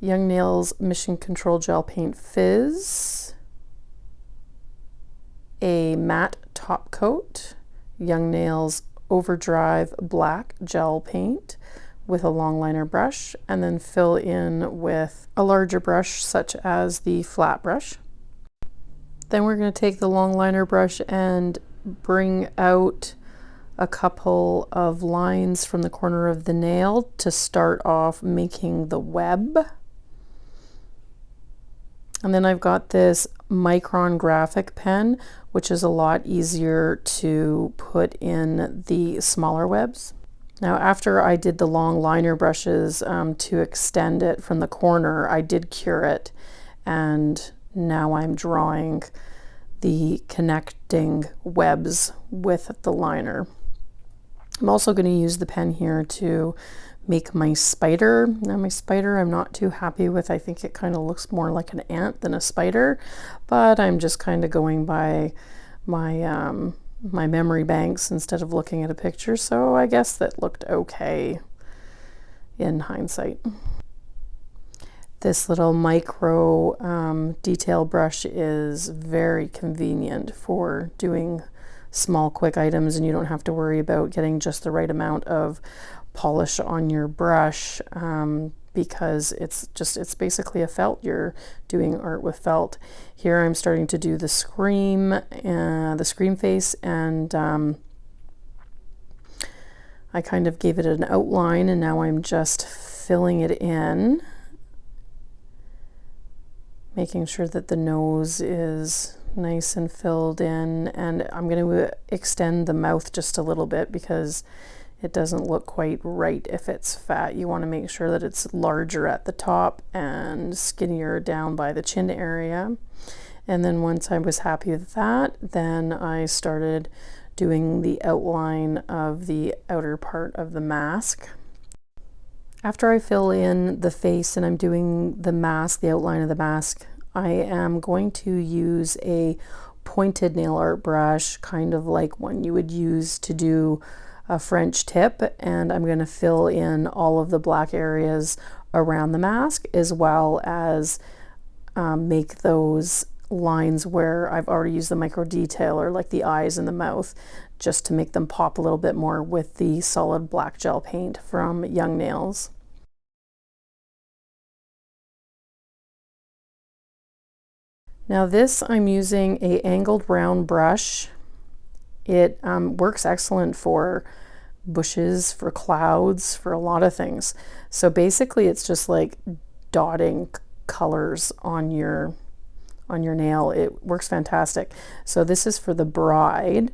Young Nails Mission Control Gel Paint Fizz, a matte top coat, Young Nails Overdrive Black Gel Paint with a long liner brush, and then fill in with a larger brush such as the flat brush. Then we're going to take the long liner brush and bring out a couple of lines from the corner of the nail to start off making the web. And then I've got this Micron graphic pen, which is a lot easier to put in the smaller webs. Now, after I did the long liner brushes to extend it from the corner, I did cure it, and now I'm drawing the connecting webs with the liner. I'm also going to use the pen here to make my spider. Now my spider I'm not too happy with. I think it kind of looks more like an ant than a spider, but I'm just kind of going by my my memory banks instead of looking at a picture, so I guess that looked okay in hindsight. This little micro detail brush is very convenient for doing small quick items, and you don't have to worry about getting just the right amount of polish on your brush because it's basically a felt. You're doing art with felt. Here I'm starting to do the scream face, and I kind of gave it an outline, and now I'm just filling it in, making sure that the nose is nice and filled in, and I'm going to extend the mouth just a little bit because it doesn't look quite right if it's fat. You want to make sure that it's larger at the top and skinnier down by the chin area. And then once I was happy with that, then I started doing the outline of the outer part of the mask. After I fill in the face and I'm doing the mask, the outline of the mask, I am going to use a pointed nail art brush, kind of like one you would use to do a French tip, and I'm going to fill in all of the black areas around the mask, as well as make those lines where I've already used the micro detailer, like the eyes and the mouth, just to make them pop a little bit more with the solid black gel paint from Young Nails. Now this, I'm using a angled round brush. It works excellent for bushes, for clouds, for a lot of things. So basically it's just like dotting colors on your nail. It works fantastic. So this is for the bride,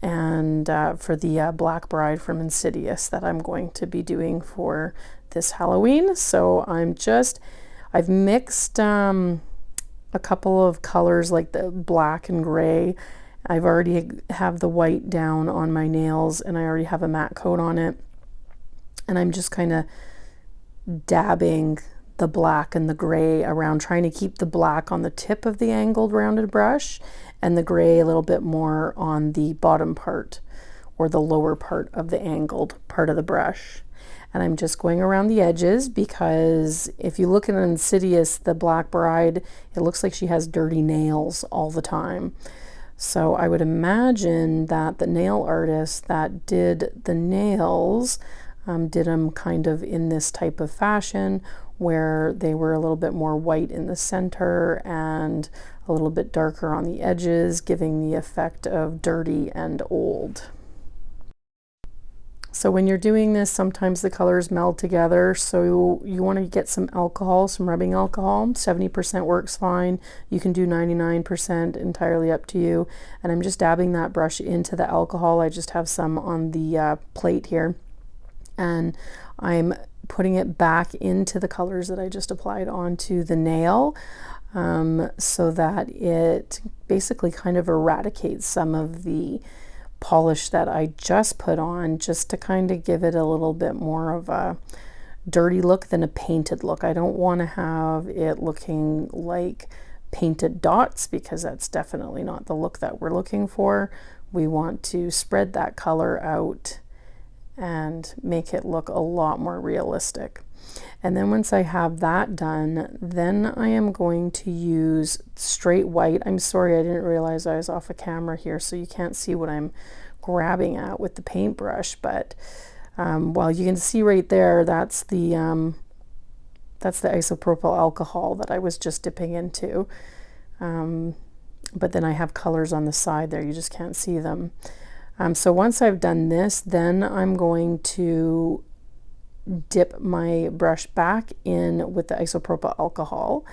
and for the Black Bride from Insidious that I'm going to be doing for this Halloween. So I've mixed a couple of colors like the black and gray. I've already have the white down on my nails, and I already have a matte coat on it, and I'm just kind of dabbing the black and the gray around, trying to keep the black on the tip of the angled rounded brush and the gray a little bit more on the bottom part or the lower part of the angled part of the brush. And I'm just going around the edges because if you look at Insidious, the Black Bride, it looks like she has dirty nails all the time. So I would imagine that the nail artist that did the nails did them kind of in this type of fashion, where they were a little bit more white in the center and a little bit darker on the edges, giving the effect of dirty and old. So when you're doing this, sometimes the colors meld together, so you want to get some alcohol, some rubbing alcohol. 70% works fine. You can do 99%, entirely up to you. And I'm just dabbing that brush into the alcohol. I just have some on the plate here, and I'm putting it back into the colors that I just applied onto the nail, so that it basically kind of eradicates some of the polish that I just put on, just to kind of give it a little bit more of a dirty look than a painted look. I don't want to have it looking like painted dots, because that's definitely not the look that we're looking for. We want to spread that color out and make it look a lot more realistic. And then once I have that done, then I am going to use straight white. I'm sorry, I didn't realize I was off a camera here, so you can't see what I'm grabbing at with the paintbrush, but well, you can see right there, that's the isopropyl alcohol that I was just dipping into. But then I have colors on the side there, you just can't see them. So once I've done this, then I'm going to dip my brush back in with the isopropyl alcohol.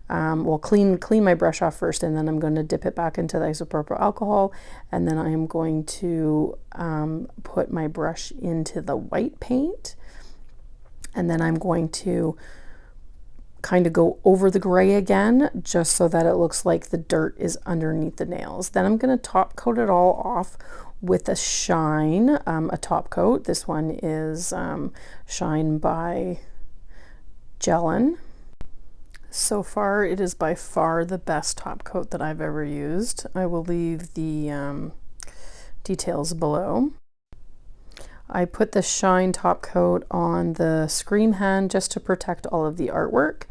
Well, clean my brush off first, and then I'm going to dip it back into the isopropyl alcohol, and then I am going to put my brush into the white paint, and then I'm going to kind of go over the gray again, just so that it looks like the dirt is underneath the nails. Then I'm going to top coat it all off with a shine, a top coat. This one is Shine by Gellin. So far, it is by far the best top coat that I've ever used. I will leave the details below. I put the Shine top coat on the Scream hand just to protect all of the artwork,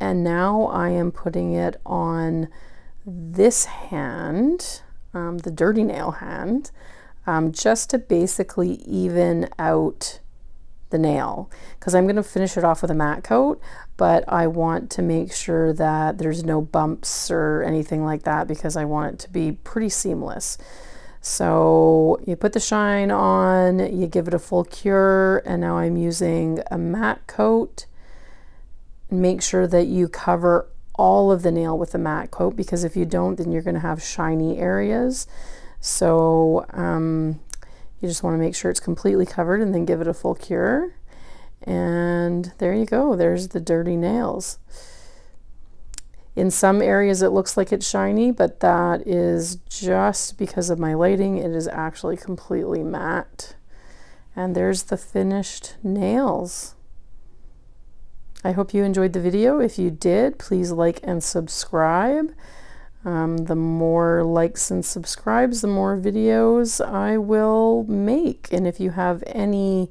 and now I am putting it on this hand, the Dirty Nail hand, just to basically even out the nail, because I'm going to finish it off with a matte coat, but I want to make sure that there's no bumps or anything like that, because I want it to be pretty seamless. So you put the Shine on, you give it a full cure, and now I'm using a matte coat. Make sure that you cover all of the nail with the matte coat, because if you don't, then you're going to have shiny areas. So you just want to make sure it's completely covered and then give it a full cure. And there you go, there's the dirty nails. In some areas it looks like it's shiny, but that is just because of my lighting. It is actually completely matte. And there's the finished nails. I hope you enjoyed the video. If you did, please like and subscribe. The more likes and subscribes, the more videos I will make. And if you have any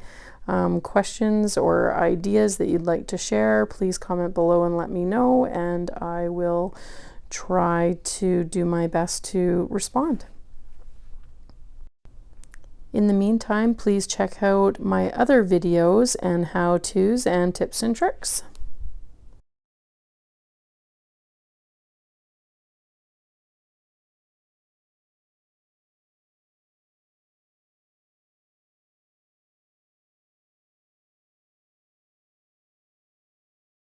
questions or ideas that you'd like to share, please comment below and let me know, and I will try to do my best to respond. In the meantime, please check out my other videos and how-tos and tips and tricks.